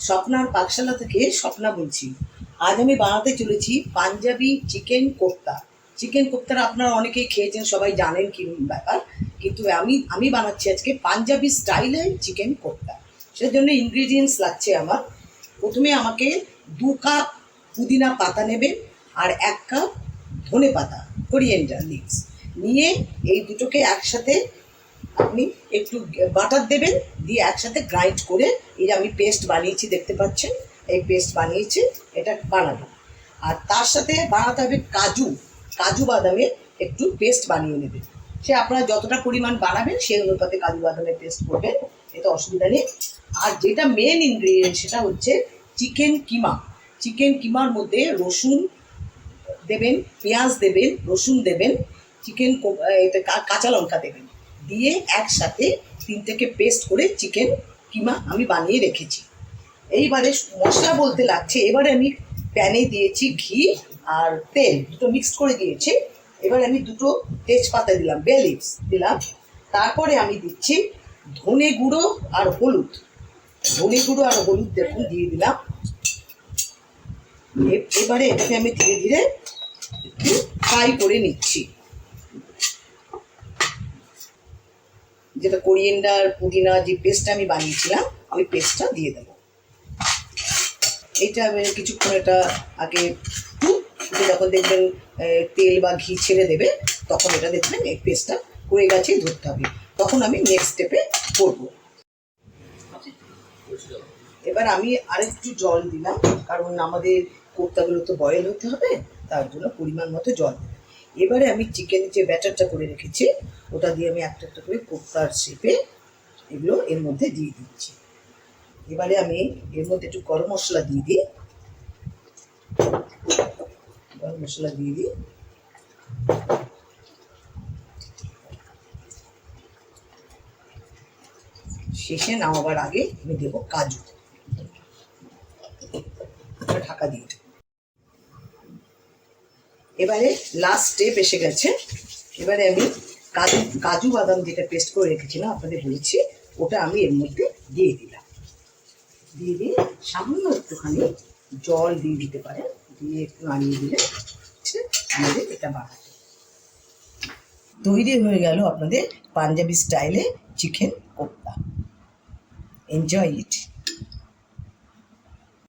স্বপ্নার পাকশালা থেকে স্বপ্না বলছি। আজ আমি বানাতে চলেছি পাঞ্জাবি চিকেন কোফতা। চিকেন কোফতাটা আপনারা অনেকেই খেয়েছেন, সবাই জানেন কি ব্যাপার, কিন্তু আমি বানাচ্ছি আজকে পাঞ্জাবি স্টাইলে চিকেন কোফতা। সেজন্য ইনগ্রিডিয়েন্টস লাগছে আমার, প্রথমে আমাকে 2 কাপ পুদিনা পাতা নেবেন আর 1 কাপ ধনে পাতা, কোরিয়েন্ডার লিভস নিয়ে এই দুটোকে একসাথে আপনি একটু বাটার দেবেন, দিয়ে একসাথে গ্রাইন্ড করে এই যে আমি পেস্ট বানিয়েছি দেখতে পাচ্ছেন, এই পেস্ট বানিয়েছি, এটা বানাবো। আর তার সাথে বানাতে হবে কাজু বাদামের একটু পেস্ট বানিয়ে নেবেন। সে আপনারা যতটা পরিমাণ বানাবেন সেই অনুপাতে কাজু বাদামের পেস্ট করবেন, এতে অসুবিধা নেই। আর যেটা মেন ইনগ্রিডিয়েন্ট সেটা হচ্ছে চিকেন কিমা। চিকেন কিমার মধ্যে রসুন দেবেন, পেঁয়াজ দেবেন, রসুন দেবেন, চিকেন এটা কাঁচা লঙ্কা দেবেন, দিয়ে একসাথে 3 থেকে পেস্ট করে চিকেন কিমা আমি বানিয়ে রেখেছি। এইবারে মশলা বলতে লাগছে, এবারে আমি প্যানে দিয়েছি ঘি আর তেল, দুটো মিক্সড করে দিয়েছি। এবার আমি 2টো তেজপাতা দিলাম, বে লিভস দিলাম। তারপরে আমি দিচ্ছি ধনে গুঁড়ো আর হলুদ। দেখুন দিয়ে দিলাম। এবারে এটাকে আমি ধীরে ধীরে একটু ফ্রাই করে নিচ্ছি। যেটা কোরিয়েন্ডার পুদিনা যে পেস্টটা আমি বানিয়েছিলাম, ওই পেস্টটা দিয়ে দেবো। এইটা আমি কিছুক্ষণ এটা আগে যখন দেখবেন তেল বা ঘি ছেড়ে দেবে, তখন এটা দেখবেন এই পেস্টটা হয়ে গেছে, ধরতে হবে। তখন আমি নেক্সট স্টেপে করবো। এবার আমি আরেকটু জল দিলাম, কারণ আমাদের কোফতাগুলো তো বয়েল হতে হবে, তার জন্য পরিমাণ মতো জল। এবারে আমি চিকেনের যে ব্যাটারটা করে রেখেছি, ওটা দিয়ে আমি একটা একটা করে কোফতার শেপে এগুলো এর মধ্যে দিয়ে দিচ্ছি। এবারে আমি এর মধ্যে একটু গরম মশলা দিয়ে দিই। শেষে নামাবার আগে আমি দেবো কাজু। ঢাকা দিয়ে এবারে লাস্ট স্টেপ এসে গেছে। এবারে আমি কাজু বাদাম যেটা পেস্ট করে রেখেছিলাম আপনাদের বলেছি, ওটা আমি এর মধ্যে দিয়ে দিলাম। দিয়ে সামান্য একটুখানি জল দিয়ে দিতে পারেন, দিয়ে একটু নাড়িয়ে দিলে আমাদের এটা বানাতে তৈরি হয়ে গেল আপনাদের পাঞ্জাবি স্টাইলে চিকেন কোফতা। Enjoy it.